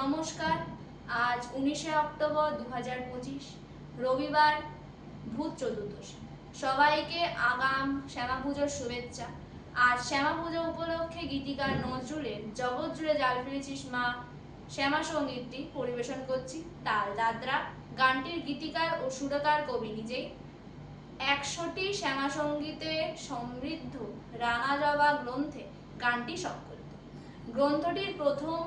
নমস্কার। আজ 19শে অক্টোবর 2025 রবিবার, ভূত চতুর্দশী। সবাইকে আগাম শ্যামা পুজোর শুভেচ্ছা। আজ শ্যামা পুজো উপলক্ষে গীতিকার নজরুলের জগৎ জুড়ে জাল ফেলেছিস মা শ্যামা সঙ্গীতটি পরিবেশন করছি। তাল দাদরা গানটির গীতিকার ও সুরকার কবি নিজেই। 100টি শ্যামা সঙ্গীতে সমৃদ্ধ রাঙা জবা গ্রন্থে গানটি সংকলিত। গ্রন্থটির প্রথম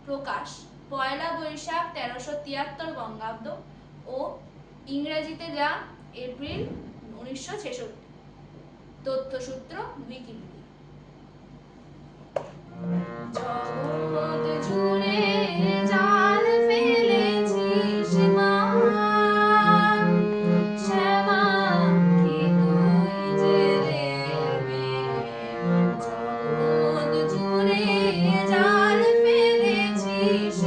প্রকাশ পয়লা বৈশাখ 1373 বঙ্গাব্দ ও ইংরেজিতে যা এপ্রিল 1966। তথ্যসূত্র উইকিপিডিয়া। জগৎ জুড়ে জাল ফেলেছিস মা শ্যামা কি তুই যে দেবে। জগৎ জুড়ে জাল ফেলেছিস